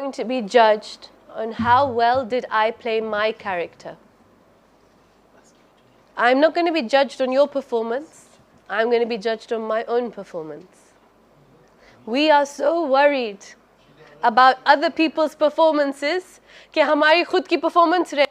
Going to be judged on how well did I play my character. I'm not going to be judged on your performance. I'm going to be judged on my own performance. We are so worried about other people's performances कि हमारी खुद की performance रहे.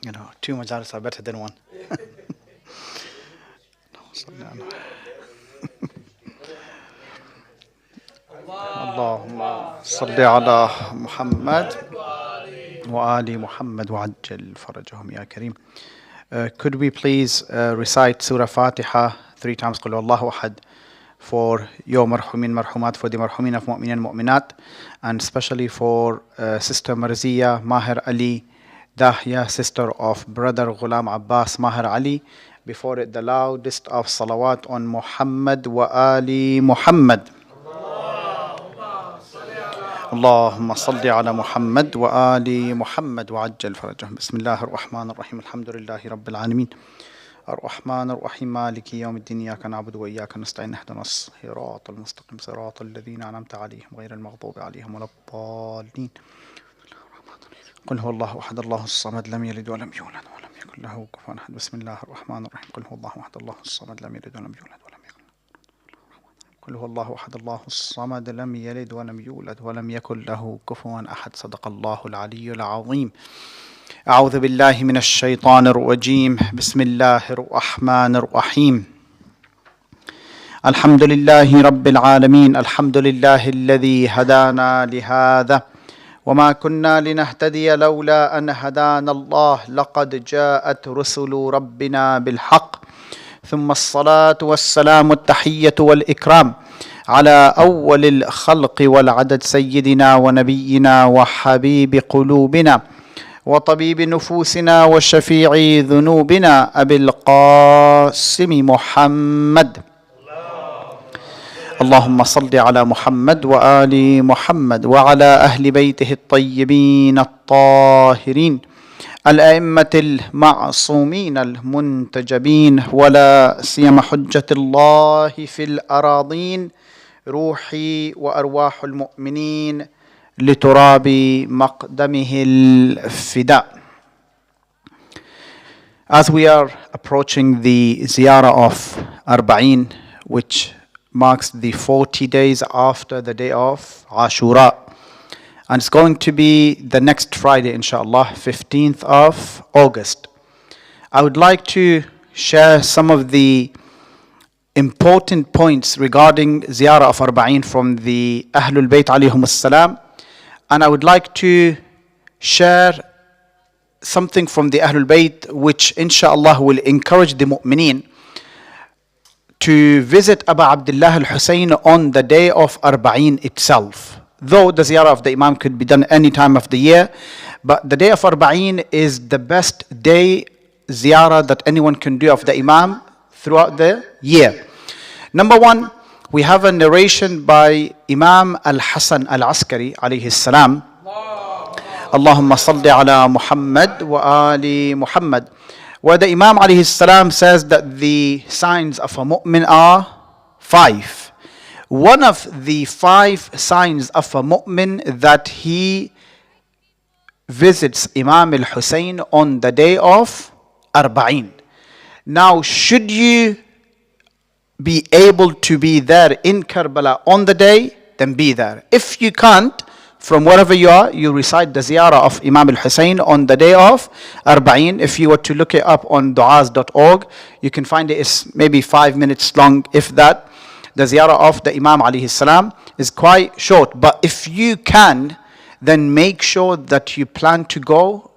You know, 2 majalis are better than one. اللهم صل على محمد وآل محمد وعجل فرجهم يا كريم. Could we please recite Surah Fatiha 3 times قل الله أحد for your marhumin marhumat, for the marhumin of mu'minin and mu'minat, and especially for Sister Marziya Maher Ali Dahya, sister of brother Ghulam Abbas Maher Ali. Before it, the loudest of salawat on Muhammad wa Ali Muhammad. اللهم صل على محمد وآل محمد وعجل فرجهم. بسم الله الرحمن الرحيم. الحمد لله رب العالمين الرحمن الرحيم مالك يوم الدين إياك نعبد وإياك نستعين اهدنا الصراط المستقيم صراط الذين أنعمت عليهم غير المغضوب عليهم ولا الضالين. قل هو الله أحد الله الصمد لم يلد ولم يولد ولم يكن له كفوا أحد. بسم الله الرحمن الرحيم. قل هو الله أحد الله الصمد لم يلد ولم يولد ولم يكن قل هو الله أحد الله الصمد لم يلد ولم يولد ولم يكن له كفوا أحد. صدق الله العلي العظيم. أعوذ بالله من الشيطان الرجيم. بسم الله الرحمن الرحيم. الحمد لله رب العالمين. الحمد لله الذي هدانا لهذا وما كنا لنهتدي لولا أن هدانا الله لقد جاءت رسل ربنا بالحق ثم الصلاة والسلام التحية والإكرام على أول الخلق والعدد سيدنا ونبينا وحبيب قلوبنا وطبيب نفوسنا وشفيع ذنوبنا أبي القاسم محمد. اللهم صل على محمد وآل محمد وعلى أهل بيته الطيبين الطاهرين الأئمة المعصومين المنتجبين ولا سيما حجة الله في الأراضين روحي وأرواح المؤمنين لتراب مقدمه الفداء. As we are approaching the ziyarah of Arba'in, which marks the 40 days after the day of Ashura, and it's going to be the next Friday, inshallah, 15th of August. I would like to share some of the important points regarding ziyarah of Arba'in from the Ahlul Bayt alayhum as-salam, and I would like to share something from the Ahlul Bayt which inshallah will encourage the mu'mineen to visit Abu Abdullah al-Husayn on the day of Arba'in itself. Though the ziyarah of the Imam could be done any time of the year, but the day of Arba'in is the best day ziyarah that anyone can do of the Imam throughout the year. Number one, we have a narration by Imam al-Hasan al-Askari alayhi salam. Allahumma salli ala Muhammad wa ali Muhammad. Where the Imam alayhi salam says that the signs of a mu'min are 5. One of the 5 signs of a mu'min that he visits Imam al-Husayn on the day of Arba'in. Now, should you be able to be there in Karbala on the day, then be there. If you can't, from wherever you are, you recite the ziyarah of Imam al-Husayn on the day of Arba'in. If you were to look it up on du'as.org, you can find it is maybe 5 minutes long, if that. The ziyarah of the Imam alayhi salam is quite short. But if you can, then make sure that you plan to go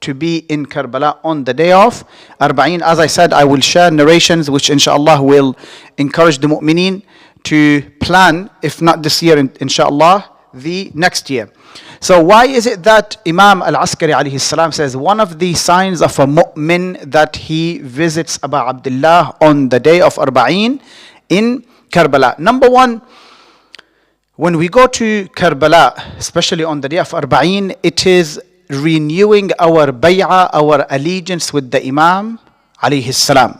to be in Karbala on the day of Arba'in. As I said, I will share narrations which inshallah will encourage the mu'mineen to plan, if not this year, inshallah, the next year. So why is it that Imam al-Askari alayhi salam says one of the signs of a mu'min that he visits Abu Abdullah on the day of Arba'in in Karbala? Number one, When we go to Karbala, especially on the day of Arba'in, it is renewing our bay'ah, our allegiance with the Imam alayhi salam.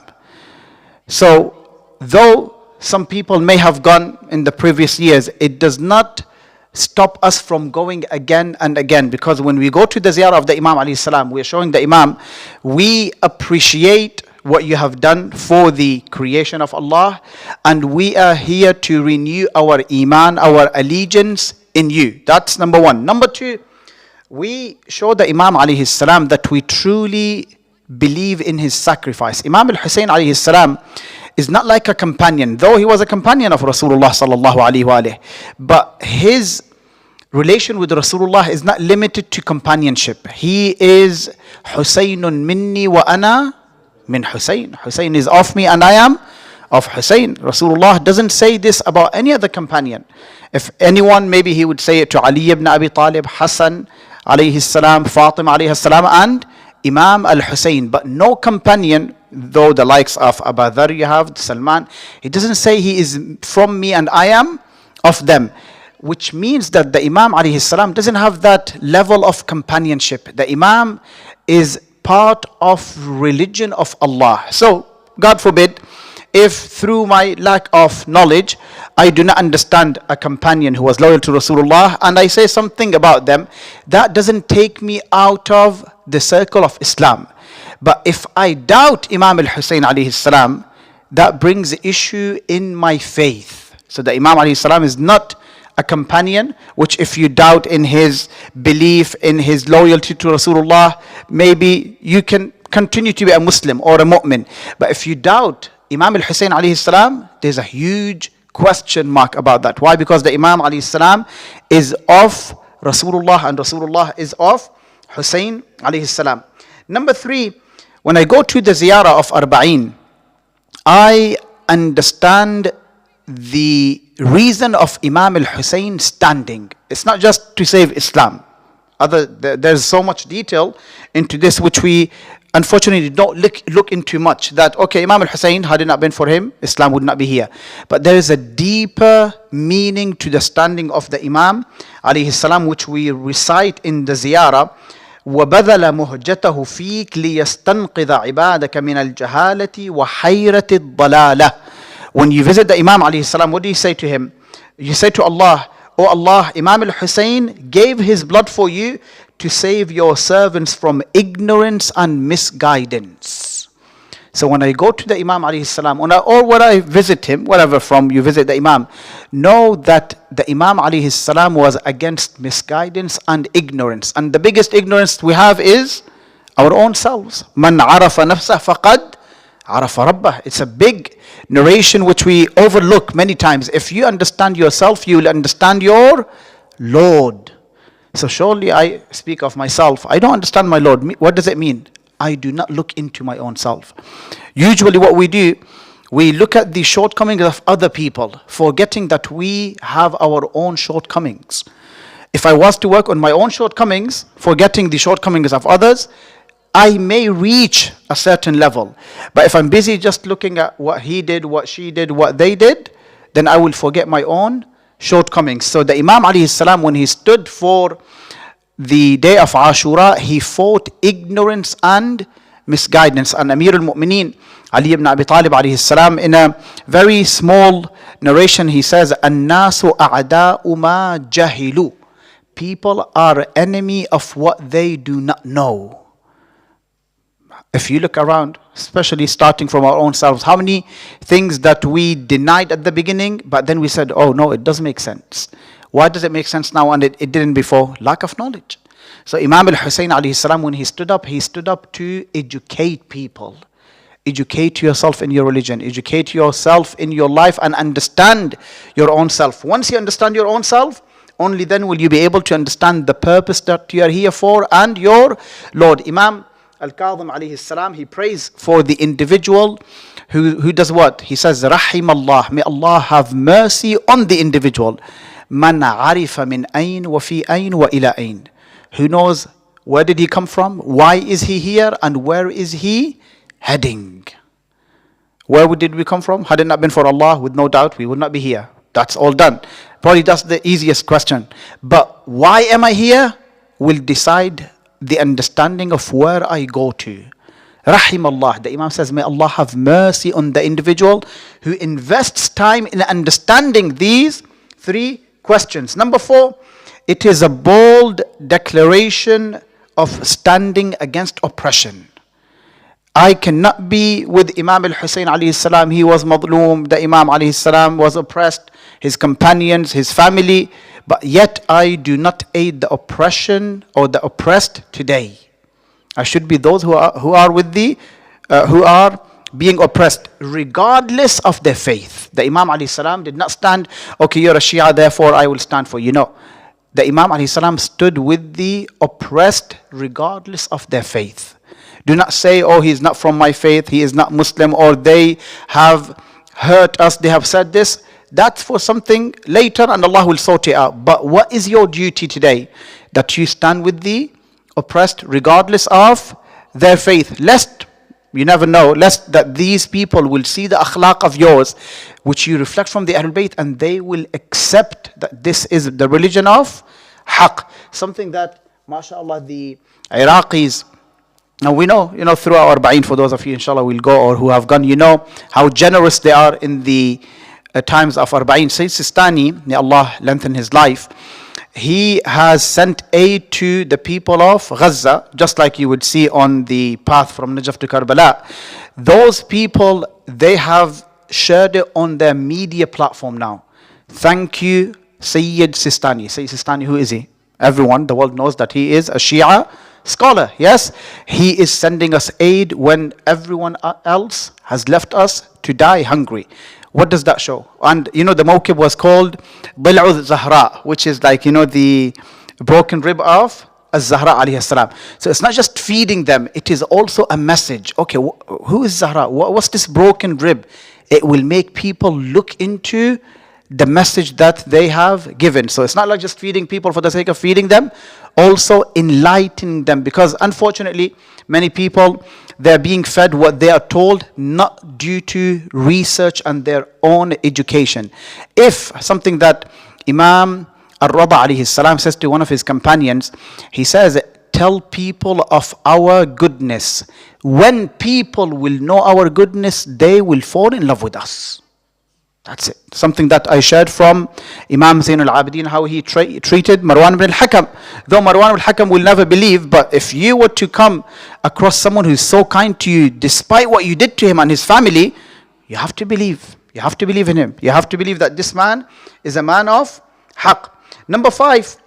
So, though some people may have gone in the previous years, it does not stop us from going again and again, because when we go to the ziyarah of the Imam alayhi salam, we are showing the Imam, we appreciate what you have done for the creation of Allah, and we are here to renew our iman, our allegiance in you. That's number one. Number two, we show the Imam alayhi salam that we truly believe in his sacrifice. Imam al-Hussein alayhi salam is not like a companion, though he was a companion of Rasulullah sallallahu alayhi wa alayhi, but his relation with Rasulullah is not limited to companionship. He is Husaynun minni wa ana min Husayn. Husayn is of me and I am of Husayn. Rasulullah doesn't say this about any other companion. If anyone, maybe he would say it to Ali ibn Abi Talib, Hassan alayhi salam, Fatima alayhi salam, and Imam al-Hussein. But no companion, though the likes of Abu Dharr you have, Salman, he doesn't say he is from me and I am of them. Which means that the Imam alayhi salam doesn't have that level of companionship. The Imam is part of religion of Allah. So, God forbid, if through my lack of knowledge, I do not understand a companion who was loyal to Rasulullah and I say something about them, that doesn't take me out of the circle of Islam. But if I doubt Imam al-Hussein alayhi salam, that brings issue in my faith. So the Imam alayhi salam is not a companion, which if you doubt in his belief, in his loyalty to Rasulullah, maybe you can continue to be a Muslim or a mu'min. But if you doubt Imam al-Hussein alayhi salam, there's a huge question mark about that. Why? Because the Imam alayhi salam is of Rasulullah and Rasulullah is of Hussein alayhi salam. Number three, when I go to the ziyarah of Arba'in, I understand the reason of Imam al-Hussein standing. It's not just to save Islam. There's so much detail into this which we unfortunately don't look into much. That, okay, Imam al-Hussein, had it not been for him, Islam would not be here. But there is a deeper meaning to the standing of the Imam alayhi salam, which we recite in the ziyarah. وَبَذَلَ مُهْجَتَهُ فِيكَ لِيَسْتَنْقِذَ عِبَادَكَ مِنَ الْجَهَالَةِ وَحَيْرَةِ الضَّلَالَةِ. When you visit the Imam alayhi salam, what do you say to him? You say to Allah, "Oh Allah, Imam al-Hussein gave his blood for you to save your servants from ignorance and misguidance." So when I go to the Imam alayhi salam, or when I visit him, wherever from you visit the Imam, know that the Imam alayhi salam was against misguidance and ignorance. And the biggest ignorance we have is our own selves. Man arafa nafsah faqad arafa rabbah. It's a big narration which we overlook many times. If you understand yourself, you will understand your Lord. So surely I speak of myself. I don't understand my Lord. What does it mean? I do not look into my own self. Usually what we do, we look at the shortcomings of other people, forgetting that we have our own shortcomings. If I was to work on my own shortcomings, forgetting the shortcomings of others, I may reach a certain level. But if I'm busy just looking at what he did, what she did, what they did, then I will forget my own shortcomings. So the Imam alayhi salam, when he stood for the day of Ashura, he fought ignorance and misguidance. And Amir al-Mu'mineen, Ali ibn Abi Talib alayhi salam, in a very small narration, he says, "An-nasu a'da'u ma jahilu." People are enemy of what they do not know. If you look around, especially starting from our own selves, how many things that we denied at the beginning, but then we said, oh no, it doesn't make sense. Why does it make sense now and it didn't before? Lack of knowledge. So Imam al-Hussein alayhi salam, when he stood up to educate people. Educate yourself in your religion. Educate yourself in your life and understand your own self. Once you understand your own self, only then will you be able to understand the purpose that you are here for and your Lord. Imam Al-Kadhim alayhi salam, he prays for the individual who does what? He says, Rahim Allah, may Allah have mercy on the individual. Man arifa min ayn wa fi ayn wa ila ayn. Who knows where did he come from? Why is he here? And where is he heading? Where did we come from? Had it not been for Allah, with no doubt, we would not be here. That's all done. Probably that's the easiest question. But why am I here will decide the understanding of where I go to. Rahim Allah. The Imam says, may Allah have mercy on the individual who invests time in understanding these three questions. Number 4, it is a bold declaration of standing against oppression. I cannot be with Imam al-Hussein alayhi salam. He was madloom. The Imam alayhi salam was oppressed. His companions, his family. But yet I do not aid the oppression or the oppressed today. I should be those who are with the who are being oppressed, regardless of their faith. The Imam alayhi salam did not stand, okay, you're a Shia, therefore I will stand for you. No. The Imam alayhi salam stood with the oppressed, regardless of their faith. Do not say, oh, he is not from my faith, he is not Muslim, or they have hurt us, they have said this. That's for something later and Allah will sort it out. But what is your duty today? That you stand with the oppressed regardless of their faith. Lest, you never know, lest that these people will see the akhlaq of yours, which you reflect from the Ahlul Bayt, and they will accept that this is the religion of haqq. Something that, mashallah, the Iraqis, now we know, through our arba'in, for those of you, inshallah, will go or who have gone, how generous they are in the times of arba'in. Sayyid Sistani, may Allah lengthen his life, he has sent aid to the people of Gaza, just like you would see on the path from Najaf to Karbala. Those people, they have shared it on their media platform now. Thank you, Sayyid Sistani. Sayyid Sistani, who is he? Everyone, the world knows that he is a Shia scholar. Yes, he is sending us aid when everyone else has left us to die hungry. What does that show? And the mawqib was called Dil'u Zahra, which is like, the broken rib of Az-Zahra alayhi salam. So it's not just feeding them, it is also a message. Okay, who is Zahra? What's this broken rib? It will make people look into the message that they have given. So it's not like just feeding people for the sake of feeding them, also enlightening them. Because unfortunately, many people, they're being fed what they are told, not due to research and their own education. If something that Imam Ar-Rada alayhi salam says to one of his companions, he says, tell people of our goodness. When people will know our goodness, they will fall in love with us. That's it. Something that I shared from Imam Zain al-Abidin, how he treated Marwan ibn al-Hakam. Though Marwan ibn al-Hakam will never believe, but if you were to come across someone who's so kind to you, despite what you did to him and his family, you have to believe. You have to believe in him. You have to believe that this man is a man of haqq. Number 5,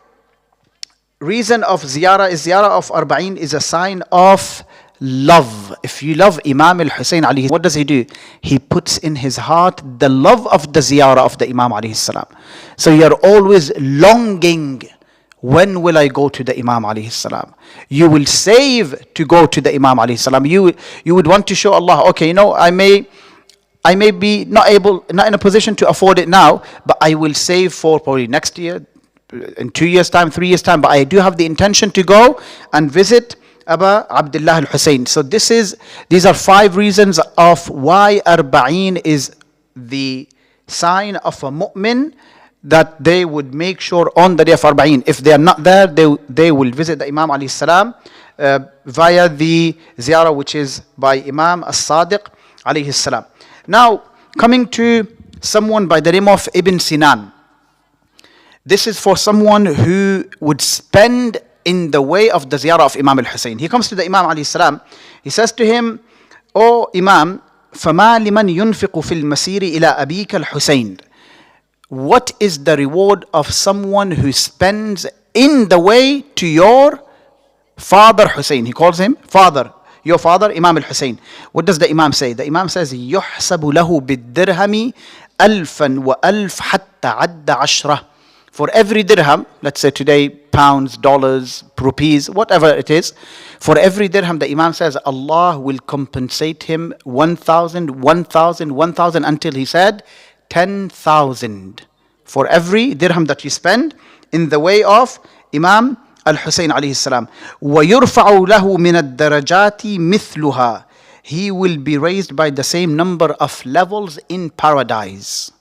reason of ziyarah of arba'in is a sign of love. If you love Imam al-Hussein alayhi, what does he do? He puts in his heart the love of the ziyarah of the Imam alayhi salam. So you're always longing, when will I go to the Imam alayhi salam? You will save to go to the Imam alayhi salam. You would want to show Allah, okay, I may be not in a position to afford it now, but I will save for probably next year, in 2 years time, 3 years time, but I do have the intention to go and visit Aba Abdullah al-Hussein. So these are 5 reasons of why arba'in is the sign of a mu'min, that they would make sure on the day of arba'in, if they are not there, they will visit the Imam alayhi salam via the ziyarah, which is by Imam as-Sadiq alayhi salam. Now, coming to someone by the name of Ibn Sinan. This is for someone who would spend in the way of the ziyarah of Imam al-Hussein. He comes to the Imam alayhi salam. He says to him, O Imam, فَمَا لِمَنْ يُنْفِقُ فِي الْمَسِيرِ إِلَىٰ أَبِيكَ الْحُسَيْنِ. What is the reward of someone who spends in the way to your father Hussein? He calls him father. Your father, Imam al-Hussein. What does the Imam say? The Imam says, يُحْسَبُ لَهُ بِالدِّرْهَمِ أَلْفًا وَأَلْفْ حَتَّى عَدَّ عَشْرَةً. For every dirham, let's say today, pounds, dollars, rupees, whatever it is, for every dirham, the Imam says, Allah will compensate him 1,000, 1,000, 1,000, until he said 10,000. For every dirham that you spend in the way of Imam al-Hussein alayhi salam. وَيُرْفَعُ لَهُ مِنَ الدَّرَجَاتِ مِثْلُهَا. He will be raised by the same number of levels in paradise.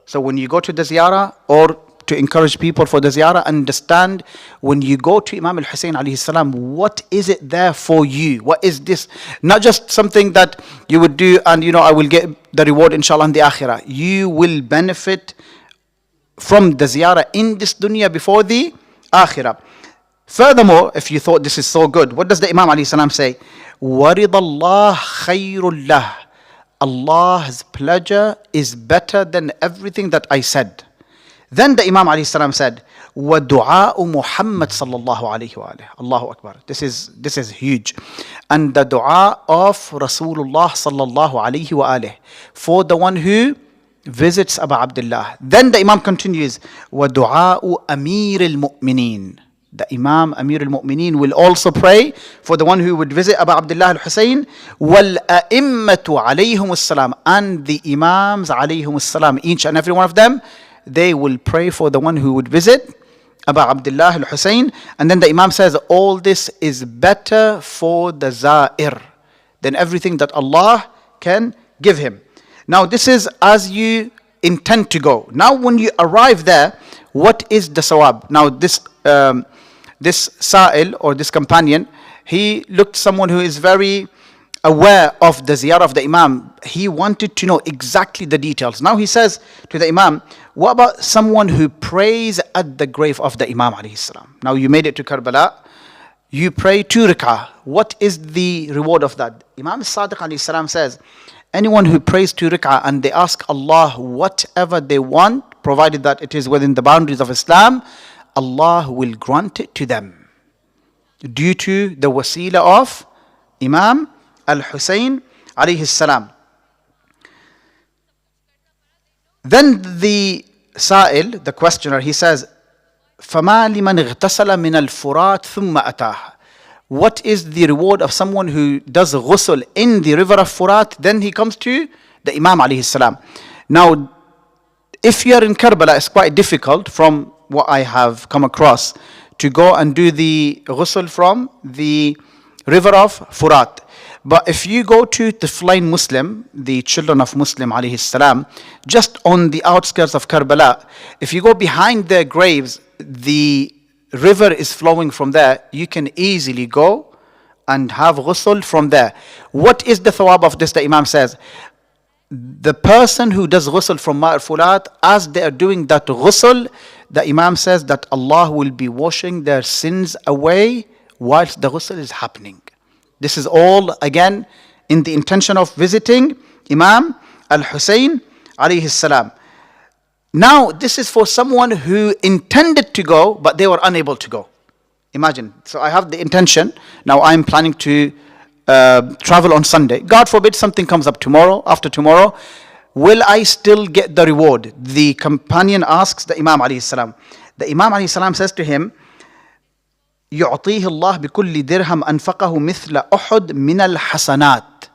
So when you go to the ziyarah, or to encourage people for the ziyarah, understand when you go to Imam al-Hussein alayhi salam, what is it there for you? What is this? Not just something that you would do and I will get the reward inshallah in the akhirah. You will benefit from the ziyarah in this dunya before the akhirah. Furthermore, if you thought this is so good, what does the Imam alayhi salam say? وَرِضَ اللَّهِ خَيْرٌ لَهُ. Allah's pleasure is better than everything that I said. Then the Imam alayhi salam said, وَدُعَاءُ Muhammad sallallahu alayhi wa alayhi. Allahu Akbar. This is huge. And the dua of Rasulullah sallallahu alayhi wa alayhi for the one who visits Abu Abdullah. Then the Imam continues, وَدُعَاءُ أَمِيرِ الْمُؤْمِنِينَ. The Imam Amir al-Mu'mineen will also pray for the one who would visit Abu Abdullah al-Hussein. وَالْأَئِمَّةُ عَلَيْهُمُ السَّلَامُ. And the Imams alayhum السلام, each and every one of them, they will pray for the one who would visit Abu Abdullah al-Hussein. And then the Imam says, all this is better for the Za'ir than everything that Allah can give him. Now this is as you intend to go. Now when you arrive there, what is the sawab? Now this sa'il or this companion, he looked someone who is very aware of the ziyarah of the Imam. He wanted to know exactly the details. Now he says to the Imam, what about someone who prays at the grave of the Imam alayhi salam? Now you made it to Karbala, you pray 2 rak'ah. What is the reward of that? Imam Sadiq alayhi salam says, anyone who prays 2 rak'ah and they ask Allah whatever they want, provided that it is within the boundaries of Islam, Allah will grant it to them due to the wasila of Imam al-Hussein alayhi salam. Then the sa'il, the questioner, he says, فَمَا لِمَنْ اغْتَسَلَ مِنَ الْفُرَاتِ ثُمَّ أَتَاهُ. What is the reward of someone who does ghusl in the river of Furat, then he comes to the Imam alayhi salam. Now, if you are in Karbala, it's quite difficult from what I have come across to go and do the ghusl from the river of Furat. But if you go to Tiflain Muslim, the children of Muslim alayhi salam, just on the outskirts of Karbala, if you go behind their graves, the river is flowing from there. You can easily go and have ghusl from there. What is the thawab of this? The Imam says, the person who does ghusl from Ma'ar Furat, as they are doing that ghusl, the Imam says that Allah will be washing their sins away whilst the ghusl is happening. This is all again in the intention of visiting Imam al-Hussein alayhi salam. Now this is for someone who intended to go but they were unable to go. Imagine, so I have the intention, now I am planning to travel on Sunday. God forbid something comes up tomorrow, after tomorrow. Will I still get the reward? The companion asks the Imam alayhi salam. The Imam alayhi salam says to him, يُعْطِيهِ اللَّهُ بِكُلِّ دِرْهَمْ أَنْفَقَهُ مِثْلَ أُحُدْ مِنَ الْحَسَنَاتِ.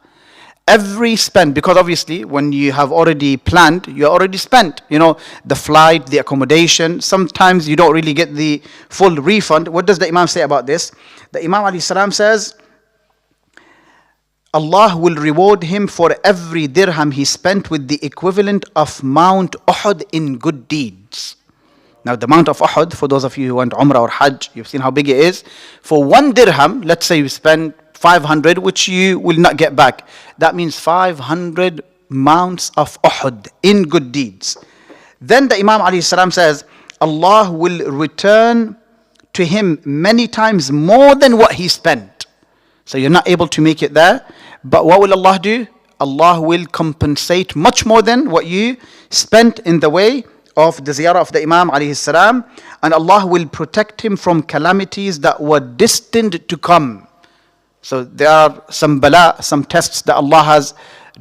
Every spend, because obviously when you have already planned, you already spent, the flight, the accommodation. Sometimes you don't really get the full refund. What does the Imam say about this? The Imam alayhi salam says, Allah will reward him for every dirham he spent with the equivalent of Mount Uhud in good deeds. Now the Mount of Uhud, for those of you who went Umrah or Hajj, you've seen how big it is. For 1 dirham, let's say you spend 500, which you will not get back. That means 500 mounts of Uhud in good deeds. Then the Imam alayhi salam says, Allah will return to him many times more than what he spent. So you're not able to make it there. But what will Allah do? Allah will compensate much more than what you spent in the way of the ziyarah of the Imam alayhi salam. And Allah will protect him from calamities that were destined to come. So there are some bala, some tests that Allah has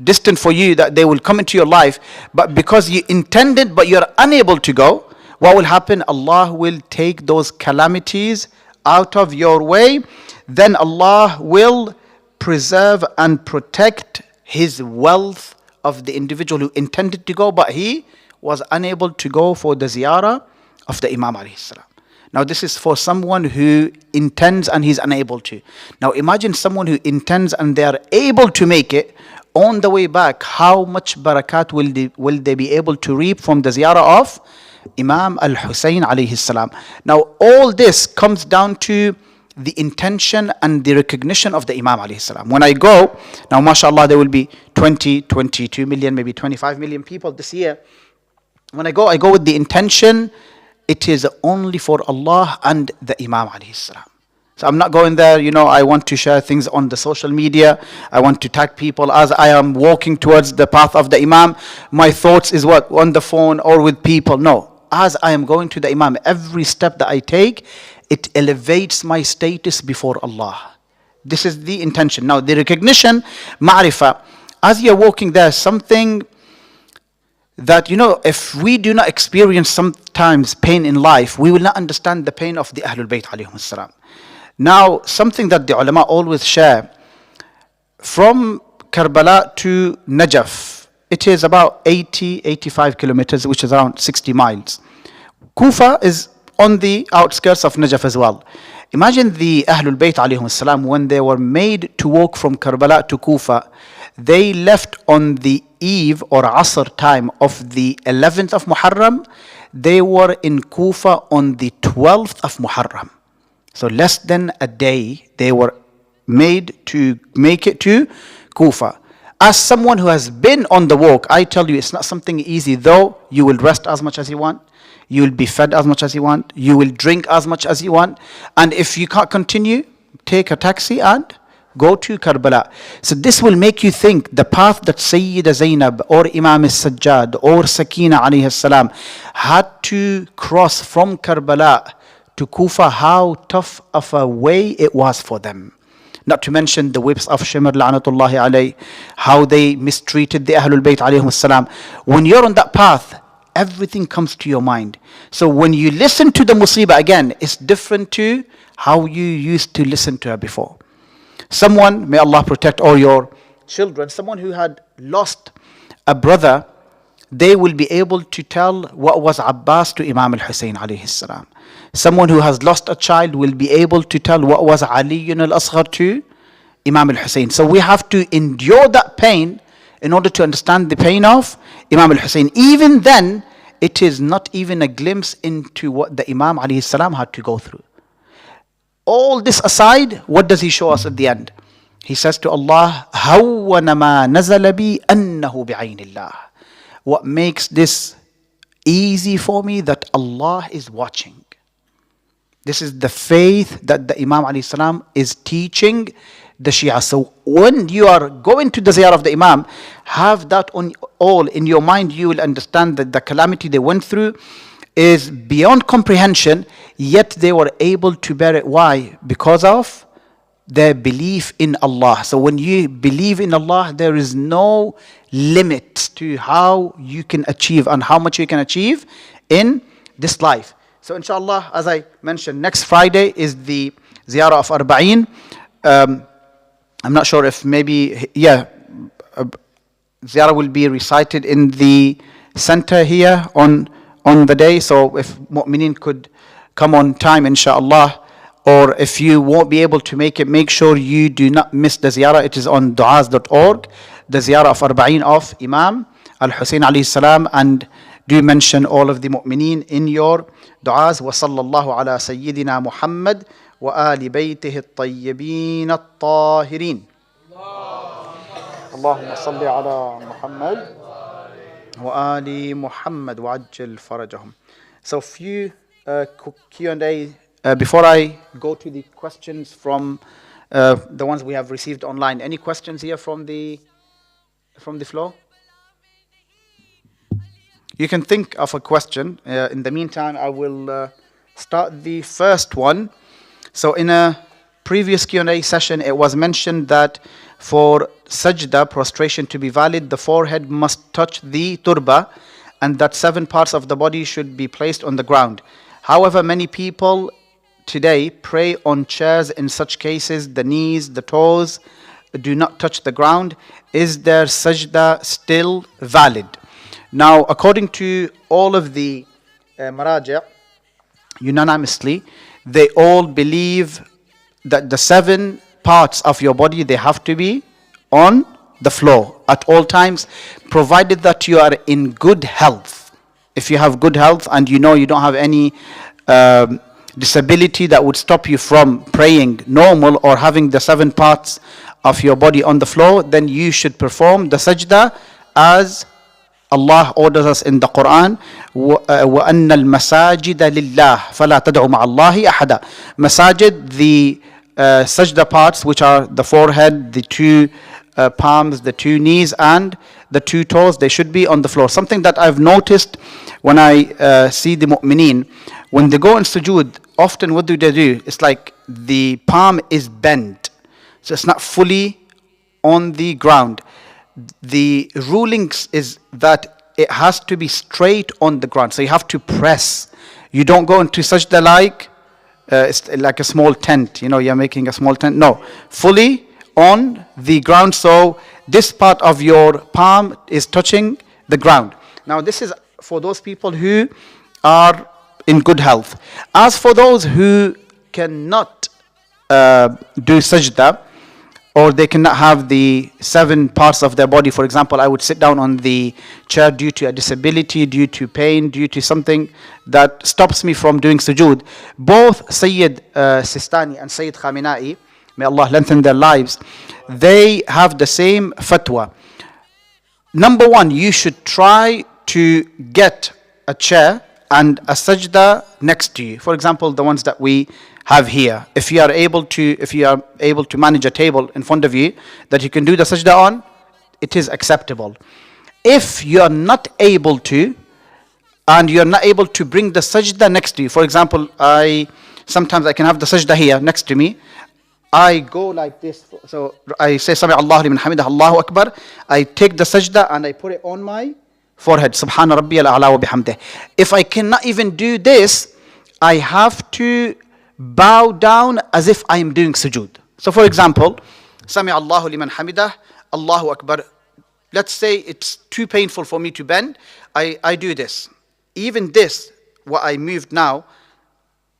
destined for you that they will come into your life. But because you intended but you're unable to go, what will happen? Allah will take those calamities out of your way. Then Allah will preserve and protect his wealth of the individual who intended to go, but he was unable to go for the ziyarah of the Imam alayhi salam. Now this is for someone who intends and he's unable to. Now imagine someone who intends and they are able to make it. on the way back, how much barakat will they be able to reap from the ziyarah of Imam al-Hussein alayhi salam. Now all this comes down to the intention and the recognition of the Imam alayhi salam. When I go, now mashallah there will be 20, 22 million, maybe 25 million people this year. When I go with the intention, it is only for Allah and the Imam alayhi salam. So I'm not going there, I want to share things on the social media. I want to tag people as I am walking towards the path of the Imam. My thoughts is what? On the phone or with people. No. As I am going to the Imam, every step that I take, it elevates my status before Allah. This is the intention. Now the recognition, ma'rifah, as you're walking there, something that, if we do not experience sometimes pain in life, we will not understand the pain of the Ahlul Bayt alayhim salam. Now, something that the ulama always share, from Karbala to Najaf, it is about 85 kilometers, which is around 60 miles. Kufa is on the outskirts of Najaf as well. Imagine the Ahlul Bayt alayhim salam, when they were made to walk from Karbala to Kufa, they left on the eve or Asr time of the 11th of Muharram. They were in Kufa on the 12th of Muharram. So less than a day they were made to make it to Kufa. As someone who has been on the walk, I tell you it's not something easy, though you will rest as much as you want. You will be fed as much as you want. You will drink as much as you want. And if you can't continue, take a taxi and go to Karbala. So this will make you think the path that Sayyida Zainab or Imam al-Sajjad or Sakina alayhi salam had to cross from Karbala to Kufa, how tough of a way it was for them. Not to mention the whips of Shimr la'natullahi alayh, how they mistreated the Ahlul Bayt alayhim salam. When you're on that path, everything comes to your mind. So when you listen to the musibah again, it's different to how you used to listen to her before. Someone, may Allah protect all your children, someone who had lost a brother, they will be able to tell what was Abbas to Imam al-Hussein alayhi salam. Someone who has lost a child will be able to tell what was Ali al-Asghar to Imam al-Hussein. So we have to endure that pain in order to understand the pain of Imam al-Hussein. Even then, it is not even a glimpse into what the Imam alayhi salam had to go through. All this aside, what does he show us at the end? He says to Allah, هَوَّنَ مَا نَزَلَ بِي أَنَّهُ بِعَيْنِ اللَّهِ. What makes this easy for me, that Allah is watching. This is the faith that the Imam alayhi salam is teaching the Shia. So when you are going to the ziyarah of the Imam, have that on all in your mind. You will understand that the calamity they went through is beyond comprehension, yet they were able to bear it. Why? Because of their belief in Allah. So when you believe in Allah, there is no limit to how you can achieve and how much you can achieve in this life. So inshallah, as I mentioned, next Friday is the ziyarah of Arba'een. I'm not sure if maybe, ziyarah will be recited in the center here on the day. So if mu'mineen could come on time, inshallah, or if you won't be able to make it, make sure you do not miss the ziyarah. It is on du'as.org, the ziyarah of Arba'een of Imam al-Hussein alayhi salam, and do mention all of the mu'mineen in your du'as. Wa sallallahu ala sayyidina Muhammad wa ali baytihi at-tayyibin at-tahirin. Allahumma salli ala Muhammad wa ali Muhammad wa ajjal farajahum. So few Q&A before I go to the questions from the ones we have received online. Any questions here from the floor? You can think of a question. In the meantime, I will start the first one. So in a previous Q&A session, it was mentioned that for sajda, prostration to be valid, the forehead must touch the turba, and that 7 parts of the body should be placed on the ground. However, many people today pray on chairs. In such cases, the knees, the toes do not touch the ground. Is their sajda still valid? Now, according to all of the maraja, unanimously, they all believe that the 7 parts of your body, they have to be on the floor at all times, provided that you are in good health. If you have good health and you know you don't have any disability that would stop you from praying normal or having the 7 parts of your body on the floor, then you should perform the sajda as Allah orders us in the Quran. وَأَنَّ الْمَسَاجِدَ لِلَّهِ فَلَا تَدْعُوا مَعَ اللَّهِ أَحَدًا. Masajid, the sajda parts, which are the forehead, the 2 palms, the 2 knees, and the 2 toes, they should be on the floor. Something that I've noticed when I see the mu'mineen, when they go in sujood, often what do they do? It's like the palm is bent, so it's not fully on the ground. The rulings is that it has to be straight on the ground, so you have to press. You don't go into sajda like it's like a small tent, you're making a small tent. No, fully on the ground, so this part of your palm is touching the ground. Now this is for those people who are in good health. As for those who cannot do sajda, or they cannot have the 7 parts of their body, for example, I would sit down on the chair due to a disability, due to pain, due to something that stops me from doing sujood. Both Sayyid Sistani and Sayyid Khamenei, may Allah lengthen their lives, they have the same fatwa. Number 1, you should try to get a chair and a sajda next to you. For example, the ones that we have here. If you are able to manage a table in front of you that you can do the sajda on, it is acceptable. If you are not able to, and you are not able to bring the sajda next to you, for example, sometimes I can have the sajda here next to me. I go like this, so I say Sami Allahu liman hamidah, Allahu Akbar. I take the sajda and I put it on my forehead. Subhana Rabbiyal A'la wa bihamdih. If I cannot even do this, I have to bow down as if I am doing sujood. So for example, Sami Allahu liman hamidah, Allahu Akbar. Let's say it's too painful for me to bend. I do this. Even this, what I moved now,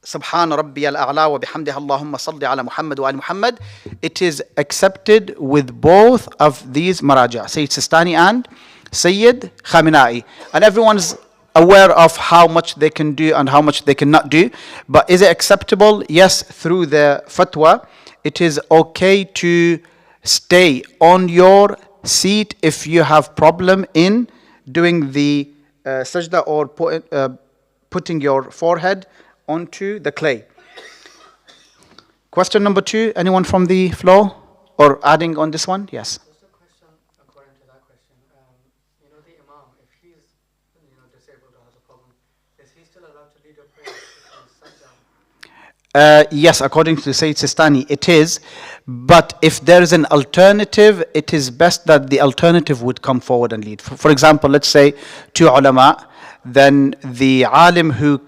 Subhana Rabbiyal A'la wa bihamdih, Allahumma salli ala Muhammad wa ala Muhammad, it is accepted with both of these maraja, Sayyid Sistani and Sayyid Khamenei. And everyone's aware of how much they can do and how much they cannot do. But is it acceptable? Yes, through the fatwa, it is okay to stay on your seat if you have problem in doing the sajda or putting your forehead onto the clay. Question number 2, anyone from the floor or adding on this one? Yes. Just a question according to that question. The imam, if he's disabled or has a problem, is he still allowed to lead a prayer if he's sat down? Yes, according to Sayyid Sistani, it is. But if there is an alternative, it is best that the alternative would come forward and lead. For example, let's say 2 ulama, then the alim who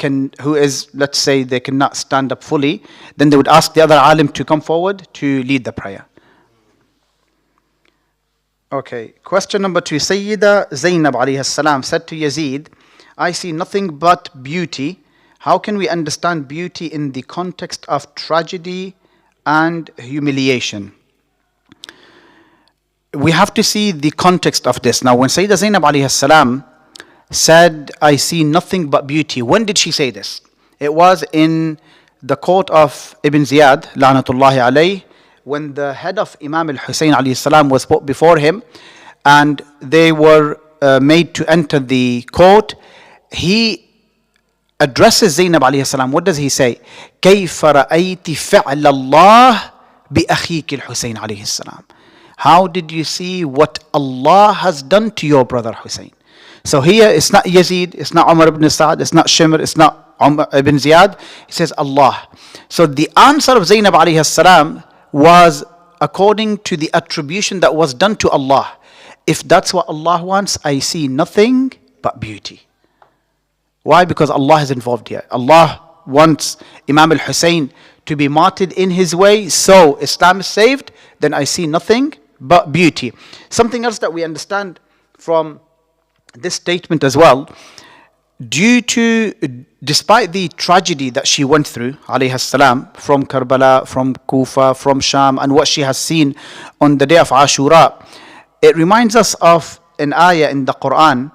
is, let's say they cannot stand up fully, then they would ask the other alim to come forward to lead the prayer. Okay, question number 2. Sayyida Zainab alayhi salam said to Yazid, I see nothing but beauty. How can we understand beauty in the context of tragedy and humiliation? We have to see the context of this. Now, when Sayyida Zainab alayhi salam said, I see nothing but beauty, when did she say this? It was in the court of Ibn Ziyad, la'natullahi alayh, when the head of Imam al-Hussein alayhi salam was put before him and they were made to enter the court. He addresses Zainab alayhi salam. What does he say? كَيْفَ رَأَيْتِ فِعْلَ اللَّهِ بِأَخِيكِ الْحُسَيْنِ alayhi salam. How did you see what Allah has done to your brother Hussein? So here it's not Yazid, it's not Umar ibn Sa'd, it's not Shimr, it's not Umar ibn Ziyad. He says Allah. So the answer of Zainab alayhi salam was according to the attribution that was done to Allah. If that's what Allah wants, I see nothing but beauty. Why? Because Allah is involved here. Allah wants Imam al-Hussein to be martyred in his way, so Islam is saved, then I see nothing but beauty. Something else that we understand from this statement as well, despite the tragedy that she went through, alayhi salam, from Karbala, from Kufa, from Sham, and what she has seen on the day of Ashura, it reminds us of an ayah in the Quran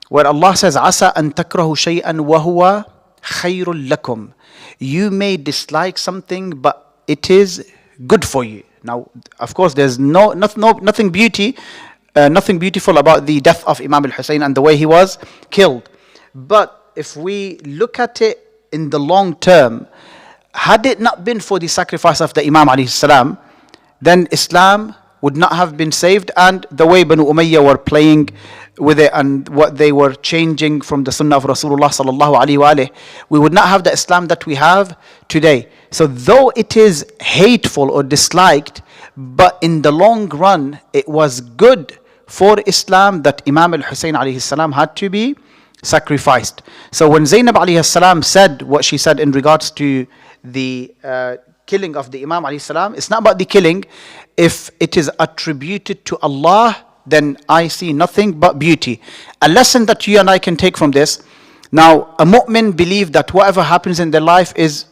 where Allah says, "Asa an takrahu shay'an wa huwa khayrul lakum." You may dislike something, but it is good for you. Now, of course, there's nothing beautiful about the death of Imam al-Hussein and the way he was killed. But if we look at it in the long term, had it not been for the sacrifice of the Imam alayhi salam, then Islam would not have been saved, and the way Banu Umayyah were playing with it and what they were changing from the Sunnah of Rasulullah sallallahu alaihi wasallam, we would not have the Islam that we have today. So though it is hateful or disliked, but in the long run it was good for Islam that Imam al-Hussein alayhi salam had to be sacrificed. So when Zainab alayhi salam said what she said in regards to the killing of the Imam alayhi salam, it's not about the killing. If it is attributed to Allah, then I see nothing but beauty. A lesson that you and I can take from this: now a mu'min believe that whatever happens in their life is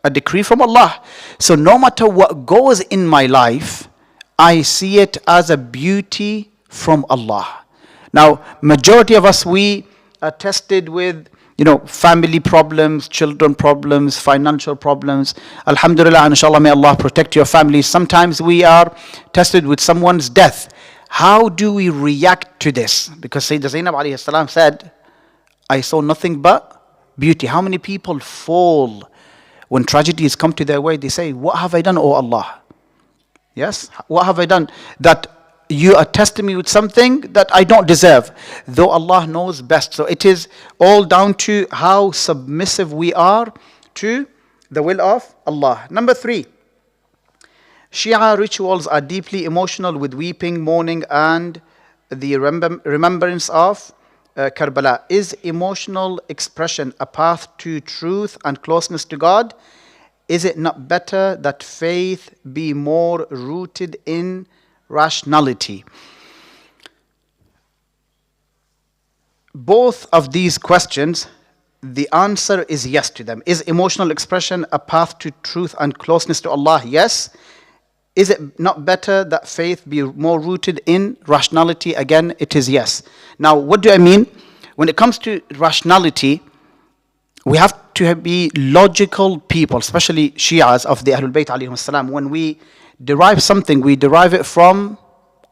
a decree from Allah. So no matter what goes in my life, I see it as a beauty from Allah. Now majority of us, we are tested with family problems, children problems, financial problems. Alhamdulillah, inshallah, may Allah protect your families. Sometimes we are tested with someone's death. How do we react to this? Because Sayyidah Zainab alayhi salam said, I saw nothing but beauty. How many people fall when tragedies come to their way? They say, what have I done, O Allah? Yes, what have I done that you are testing me with something that I don't deserve, though Allah knows best. So it is all down to how submissive we are to the will of Allah. Number 3, Shia rituals are deeply emotional with weeping, mourning, and the remembrance of Karbala. Is emotional expression a path to truth and closeness to God? Is it not better that faith be more rooted in rationality? Both of these questions, the answer is yes to them. Is emotional expression a path to truth and closeness to Allah? Yes. Is it not better that faith be more rooted in rationality? Again, it is yes. Now, what do I mean? When it comes to rationality, we have to be logical people, especially Shias of the Ahlul Bayt alayhim salam. When we derive something, we derive it from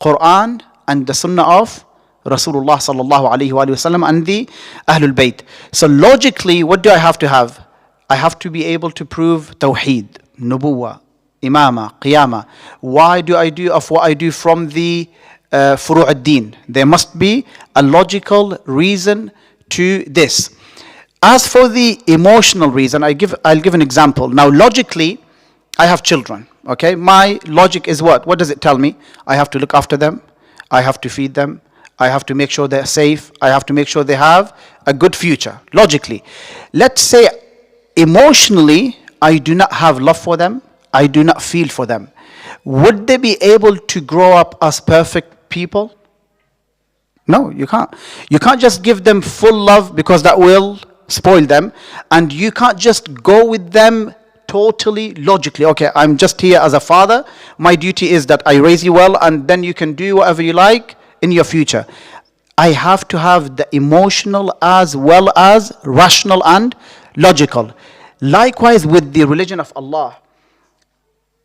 Quran and the Sunnah of Rasulullah sallallahu alayhi wa sallam and the Ahlul Bayt. So logically, what do I have to have? I have to be able to prove Tawheed, Nubuwah, Imama, Qiyamah. Why do I do of what I do from the Furu' ad-Din? There must be a logical reason to this. As for the emotional reason, I'll give an example. Now logically, I have children. Okay, my logic is what? What does it tell me? I have to look after them. I have to feed them. I have to make sure they're safe. I have to make sure they have a good future. Logically. Let's say emotionally, I do not have love for them. I do not feel for them. Would they be able to grow up as perfect people? No, you can't. You can't just give them full love because that will spoil them. And you can't just go with them totally logically. Okay, I'm just here as a father. My duty is that I raise you well, and then you can do whatever you like in your future. I have to have the emotional as well as rational and logical. Likewise with the religion of Allah.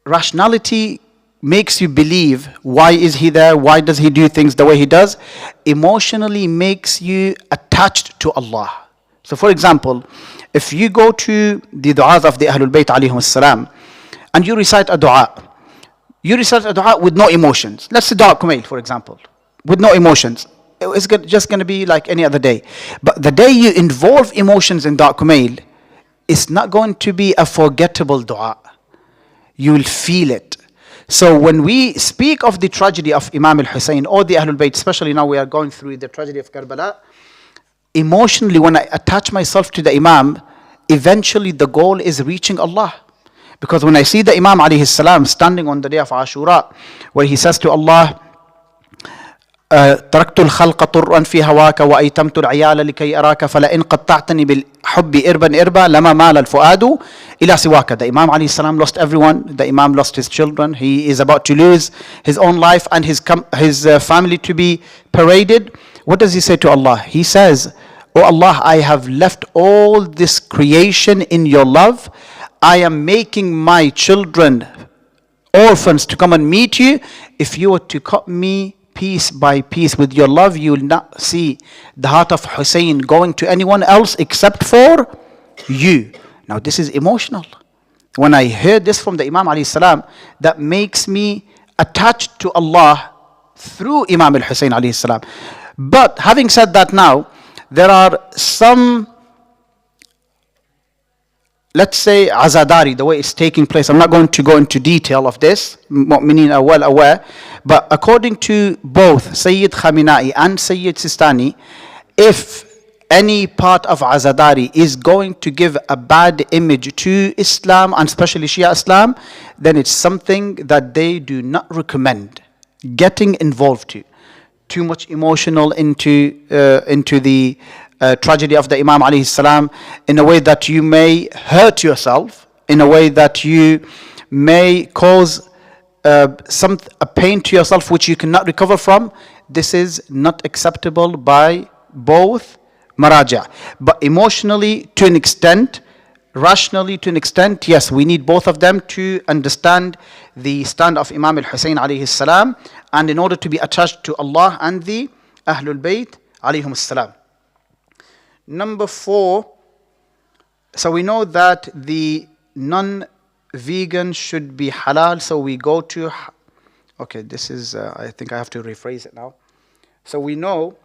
Rationality makes you believe, why is he there? Why does he do things the way he does? Emotionally makes you attached to Allah. So for example, if you go to the du'as of the Ahlul Bayt alayhim salam and you recite a du'a with no emotions. Let's say du'a Kumail, for example, with no emotions. It's just going to be like any other day. But the day you involve emotions in du'a Kumail, it's not going to be a forgettable du'a. You will feel it. So when we speak of the tragedy of Imam al-Hussein or the Ahlul Bayt, especially now we are going through the tragedy of Karbala, emotionally when I attach myself to the Imam, eventually the goal is reaching Allah. Because when I see the Imam alayhi salam standing on the day of Ashura, where he says to Allah, تركت الخلق طرا في هواك وأيتمت العيال لكي أراك فلئن قطعتني بالحب إربا إربا لما مال الفؤاد إلى سواك. The Imam alayhi salam lost everyone. The Imam lost his children. He is about to lose his own life and his family to be paraded. What does he say to Allah? He says, "Oh Allah, I have left all this creation in your love. I am making my children orphans to come and meet you. If you were to cut me piece by piece with your love, you will not see the heart of Hussein going to anyone else except for you." Now this is emotional. When I heard this from the Imam alayhi salam, that makes me attached to Allah through Imam al-Hussein alayhi salam. But having said that, now there are some, let's say, azadari, the way it's taking place. I'm not going to go into detail of this. Mu'mineen are well aware. But according to both Sayyid Khamenei and Sayyid Sistani, if any part of azadari is going to give a bad image to Islam, and especially Shia Islam, then it's something that they do not recommend getting involved to. Too much emotional into the tragedy of the Imam alayhi salam, in a way that you may hurt yourself, in a way that you may cause a pain to yourself which you cannot recover from. This is not acceptable by both maraja. But emotionally to an extent, rationally to an extent, yes, we need both of them to understand the stand of Imam al-Hussein alayhi salam, and in order to be attached to Allah and the Ahlul Bayt alayhum salam. Number 4, so we know that the non-vegan should be halal, so we go to, okay, this is, I think I have to rephrase it now. So we know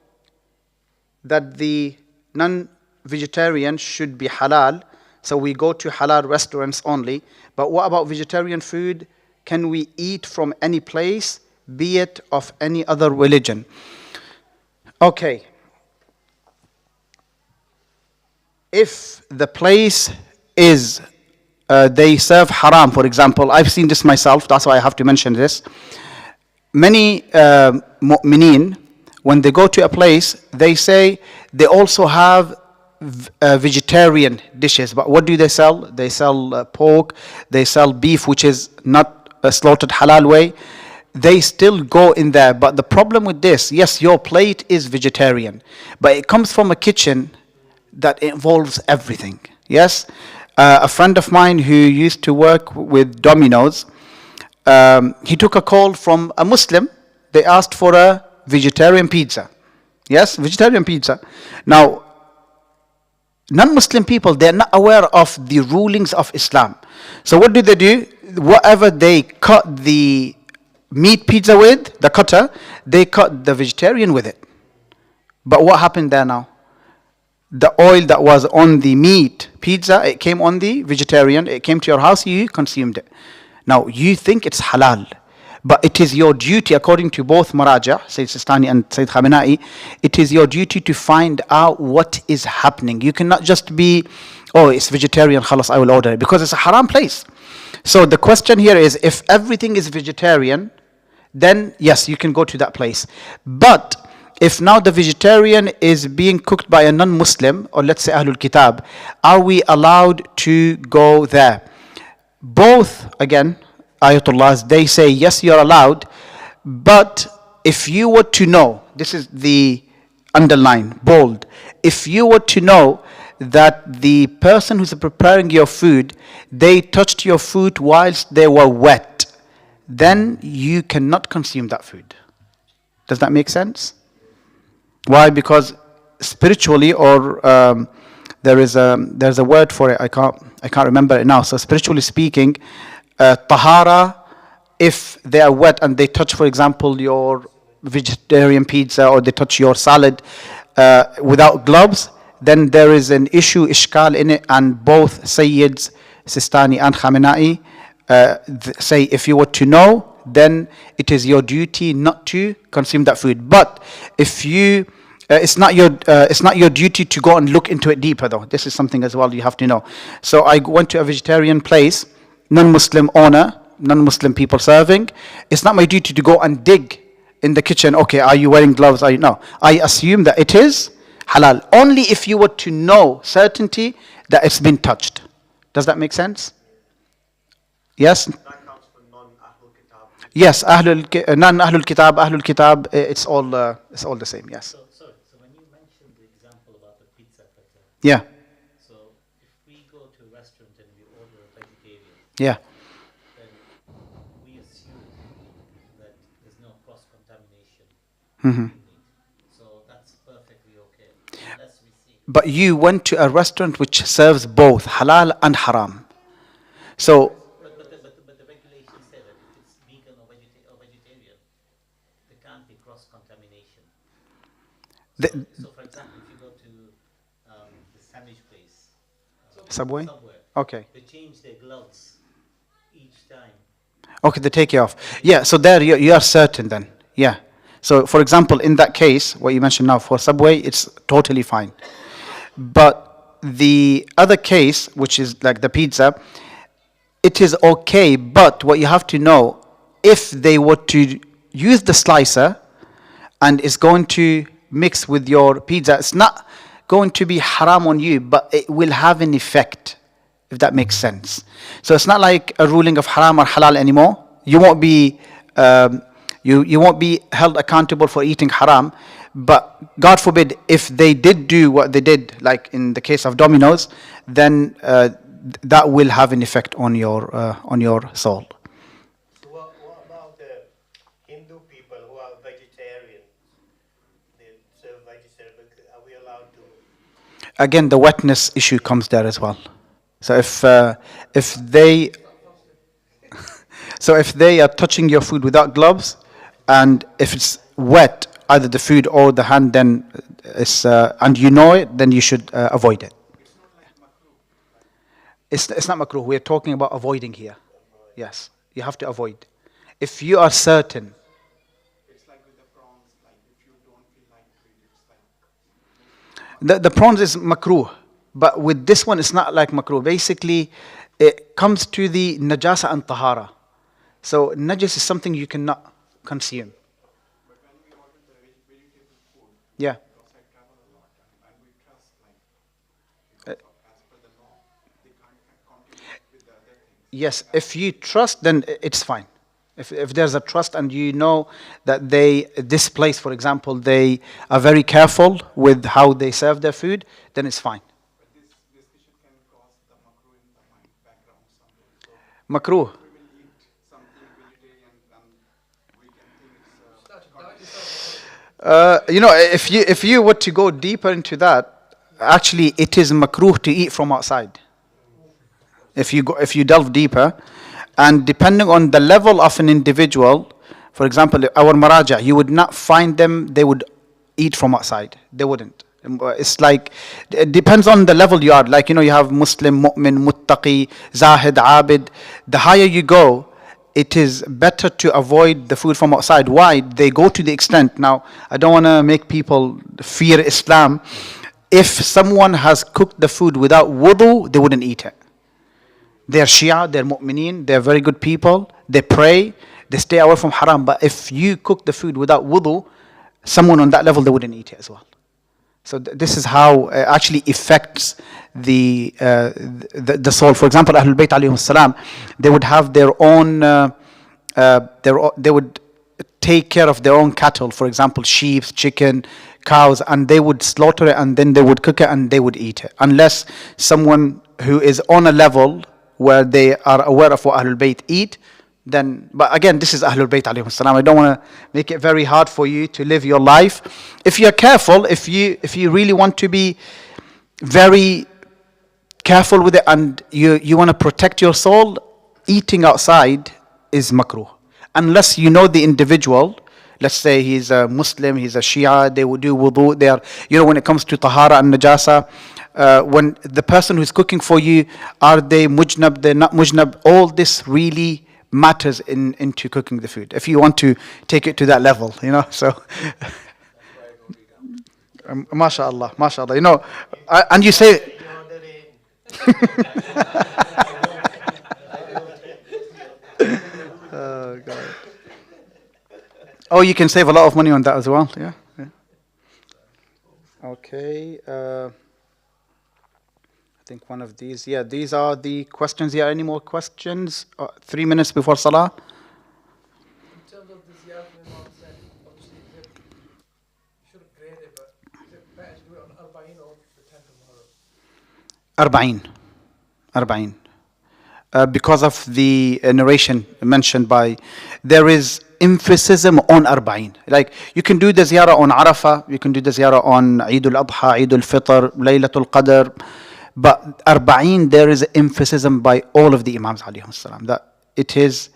that the non-vegetarian should be halal, so we go to halal restaurants only. But what about vegetarian food? Can we eat from any place, be it of any other religion? Okay. If the place is, they serve haram, for example, I've seen this myself, that's why I have to mention this. Many mu'mineen, when they go to a place, they say they also have vegetarian dishes. But what do they sell? They sell pork, they sell beef, which is not slaughtered halal way. They still go in there. But the problem with this, yes, your plate is vegetarian, but it comes from a kitchen that involves everything. Yes, a friend of mine who used to work with Domino's, he took a call from a Muslim. They asked for a vegetarian pizza. Yes, vegetarian pizza. Now, non-Muslim people, they're not aware of the rulings of Islam. So what do? Whatever they cut the meat pizza with, the cutter, they cut the vegetarian with it. But what happened there now? The oil that was on the meat pizza, it came on the vegetarian, it came to your house, you consumed it. Now, you think it's halal, but it is your duty, according to both Maraja, Sayyid Sistani and Sayyid Khamenei, it is your duty to find out what is happening. You cannot just be, oh, it's vegetarian, khalas, I will order it, because it's a haram place. So the question here is, if everything is vegetarian, then yes, you can go to that place. But if now the vegetarian is being cooked by a non-Muslim, or let's say Ahlul Kitab, are we allowed to go there? Both, again, Ayatullahs, they say yes, you're allowed, but if you were to know, this is the underline, bold, if you were to know that the person who's preparing your food, they touched your food whilst they were wet, then you cannot consume that food. Does that make sense? Why? Because spiritually, or there's a word for it. I can't remember it now. So spiritually speaking, tahara, if they are wet and they touch, for example, your vegetarian pizza, or they touch your salad without gloves, then there is an issue, ishkal in it. And both Sayyids Sistani and Khamenei say, if you were to know, then it is your duty not to consume that food. But if you, it's not your duty to go and look into it deeper, though. This is something as well you have to know. So I went to a vegetarian place, non-Muslim owner, non-Muslim people serving. It's not my duty to go and dig in the kitchen, okay, are you wearing gloves? Are you no? I assume that it is halal only if you were to know certainty that it's been touched. Does that make sense? Yes. That counts for non-Ahlul Kitab. Yes, non-Ahlul Kitab, Ahlul Kitab, it's all the same. Yes. So, sorry, so when you mentioned the example about the pizza cutter, Yeah. so if we go to a restaurant and we order a vegetarian, Yeah. then we assume that there's no cross-contamination Hmm. in meat. So that's perfectly okay, unless we see. But you went to a restaurant which serves both halal and haram. So But the regulations say that if it's vegan or vegetarian, there can't be cross-contamination. the, So for example, if you go to the sandwich place, Subway. Subway, Okay. they change their gloves each time. Okay, they take it off. Yeah. So there you are certain then. Yeah. So for example, in that case, what you mentioned now for Subway, it's totally fine. But the other case, which is like the pizza, it is okay, but what you have to know, if they were to use the slicer and it's going to mix with your pizza, it's not going to be haram on you, but it will have an effect, if that makes sense. So it's not like a ruling of haram or halal anymore. You won't be you won't be held accountable for eating haram. But God forbid, if they did do what they did, like in the case of Domino's, then that will have an effect on your soul. So what about the Hindu people who are vegetarians? They serve vegetarian. Are we allowed to? Again, the wetness issue comes there as well. So if they so if they are touching your food without gloves, and if it's wet, either the food or the hand, then it's and you know it, then you should avoid it. It's not makruh. We're talking about avoiding here. Yes, you have to avoid. If you are certain. It's like with the prawns, like if you don't feel like to eat, it's like The prawns is makruh, but with this one, it's not like makruh. Basically, it comes to the najasa and tahara. So najas is something you cannot consume. But when we order the vegetable food, Yeah. because I travel a lot and we trust like because as per the law, they can't continue with the other things. Yes, if you trust, then it's fine. If there's a trust and you know that this place, for example, they are very careful with how they serve their food, then it's fine. But this discussion can cause the makruh in the mind background someday. So Makruh. we will eat something vegetarian and we can think it's If you were to go deeper into that, actually it is makruh to eat from outside. If you delve deeper, and depending on the level of an individual, for example, our maraja, you would not find them. They would eat from outside. They wouldn't. It's like it depends on the level you are. Like you have Muslim, Mu'min, Muttaqi, Zahid, Abid. The higher you go, it is better to avoid the food from outside. Why? They go to the extent. Now, I don't want to make people fear Islam. If someone has cooked the food without wudu, they wouldn't eat it. They're Shia, they're Mu'mineen, they're very good people, they pray, they stay away from haram. But if you cook the food without wudu, someone on that level, they wouldn't eat it as well. So this is how it actually affects the soul. For example, Ahlul Bayt alayhim salam, they would have their own, they would take care of their own cattle, for example, sheep, chicken, cows, and they would slaughter it and then they would cook it and they would eat it. Unless someone who is on a level where they are aware of what Ahlul Bayt eat, then, but again, this is Ahlul Bayt alayhim salam. I don't want to make it very hard for you to live your life. If you're careful, if you really want to be very careful with it and you want to protect your soul, eating outside is makruh. Unless you know the individual, let's say he's a Muslim, he's a Shia, they will do wudu, they are, when it comes to tahara and najasa, when the person who's cooking for you, are they mujnab, they're not mujnab, all this really matters into cooking the food. If you want to take it to that level, so. MashaAllah, MashaAllah. And you say. Oh, God. Oh, you can save a lot of money on that as well. Yeah. Okay. I think one of these. Yeah, these are the questions. Yeah, any more questions? 3 minutes before Salah. In terms of the ziyarah Imam said, obviously you should have graded, but is it better to do it on Arba'in or the 10th of Muharram? Arba'in. Because of the narration mentioned by, there is emphasis on Arba'in. Like you can do the ziyarah on Arafah, you can do the ziyarah on Eid al-Adha, Eid al-Fitr, Laylatul Qadr, but Arba'in there is emphasis by all of the Imams alayhim salam, that it is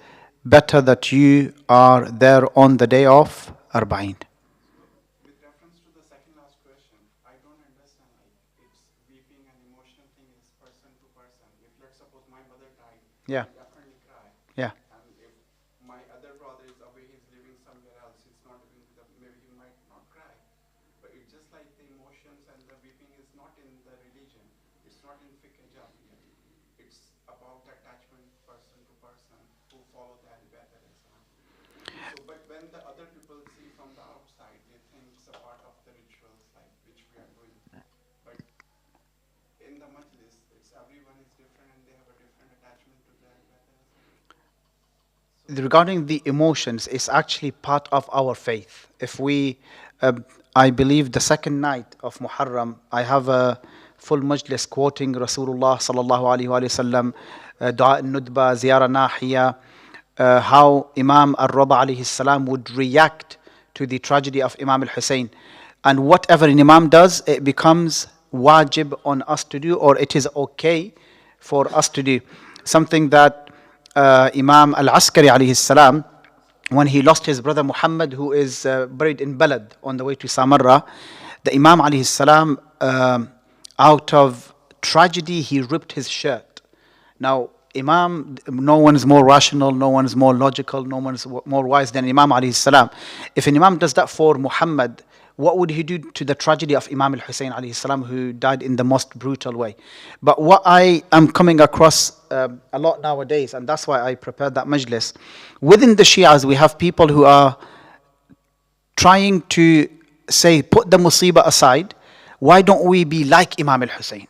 better that you are there on the day of Arba'in. With reference to the second last question, I don't understand, like, it's weeping and emotion thing is person to person. If let's suppose my mother died, Yeah. I definitely cry. Yeah. And if my other brother is away, he's living somewhere else, it's not living with them, maybe he might not cry. But it's just like the emotions and the weeping is not in the religion. It's not in fiqh Jafiyya. It's about attachment person to person who follow that better. So, but when the other people see from the outside, they think it's a part of the rituals like which we are doing. But in the majlis, it's everyone is different and they have a different attachment to that. Regarding the emotions, it's actually part of our faith. If we, I believe the second night of Muharram, I have a full majlis quoting Rasulullah sallallahu alaihi wasallam, Dua al-Nudba, Ziyara Nahiya, how Imam al-Rada alayhi salam would react to the tragedy of Imam al-Hussein. And whatever an Imam does, it becomes wajib on us to do, or it is okay for us to do. Something that Imam al-Askari alayhi salam, when he lost his brother Mohammad, who is buried in Balad on the way to Samarra, the Imam alayhi salam, out of tragedy, he ripped his shirt. Now, Imam, no one is more rational, no one is more logical, no one is more wise than Imam alayhi salam. If an Imam does that for Muhammad, what would he do to the tragedy of Imam al-Hussein alayhi salam, who died in the most brutal way? But what I am coming across a lot nowadays, and that's why I prepared that majlis, within the Shias we have people who are trying to say, put the musibah aside, why don't we be like Imam al-Hussein?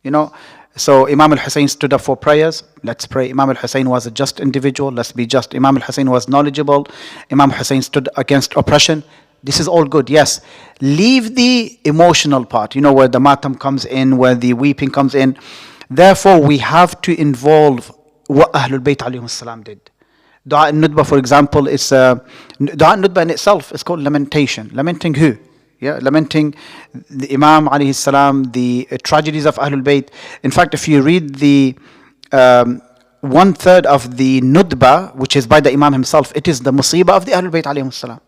You know, so Imam al-Hussein stood up for prayers, let's pray. Imam al-Hussein was a just individual, let's be just. Imam al-Hussein was knowledgeable, Imam al-Hussein stood against oppression. This is all good, yes. Leave the emotional part, you know, where the matam comes in, where the weeping comes in. Therefore, we have to involve what Ahlul Bayt alayhim salam did. Dua al-Nudba, for example, is Dua al-Nudba in itself is called lamentation. Lamenting who? Yeah, lamenting the Imam alayhi salam, the tragedies of Ahlul Bayt. In fact, if you read the 1/3 of the Nudba, which is by the Imam himself, it is the musibah of the Ahlul Bayt alayhim salam.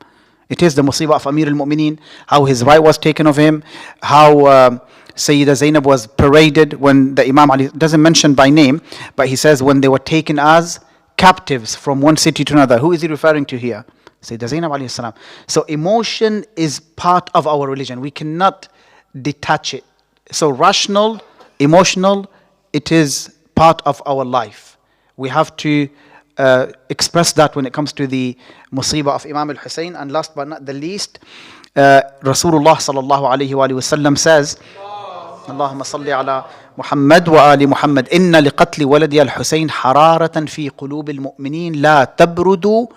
It is the musibah of Amir al-Mu'mineen, how his right was taken of him, how Sayyida Zainab was paraded when the Imam Ali, doesn't mention by name, but he says when they were taken as captives from one city to another. Who is he referring to here? Sayyida Zainab alayhi salam. So emotion is part of our religion. We cannot detach it. So rational, emotional, it is part of our life. We have to express that when it comes to the musibah of Imam al-Hussein. And last but not the least, Rasulullah sallallahu alayhi wa sallam says, Allahumma salli ala Muhammad wa ali Muhammad, inna liqatli waladi al-Hussein hararatan fi qulub al-mu'minin la tabrudu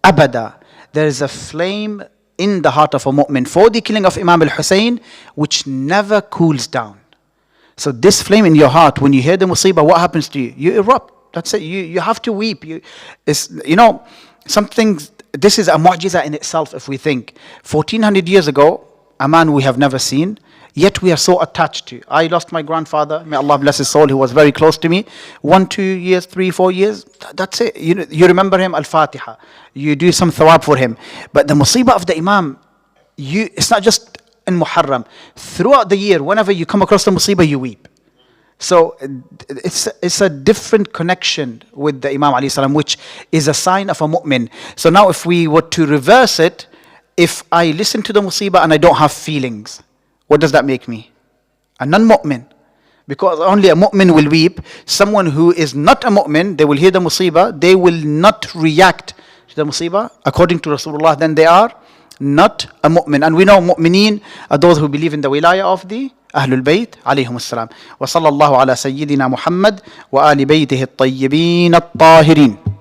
abada. There is a flame in the heart of a mu'min for the killing of Imam al-Hussein which never cools down. So this flame in your heart, when you hear the musibah, what happens to you? You erupt. That's it. You have to weep. Something. This is a mu'jiza in itself. If we think 1400 years ago, a man we have never seen, yet we are so attached to. I lost my grandfather. May Allah bless his soul. He was very close to me. 1, 2 years, 3, 4 years. That's it. You remember him. Al-Fatiha. You do some thawab for him. But the musibah of the Imam, it's not just in Muharram. Throughout the year, whenever you come across the musibah, you weep. So it's a different connection with the Imam alayhi salam, which is a sign of a mu'min. So now if we were to reverse it, if I listen to the musibah and I don't have feelings, what does that make me? A non-mu'min. Because only a mu'min will weep. Someone who is not a mu'min, they will hear the musibah, they will not react the musibah, according to Rasulullah, then they are not a mu'min. And we know mu'mineen are those who believe in the wilayah of the Ahlul Bayt alayhim as-salam. Wa sallallahu ala sayyidina Muhammad wa ali baytihi at-tayyibin at-tahirin.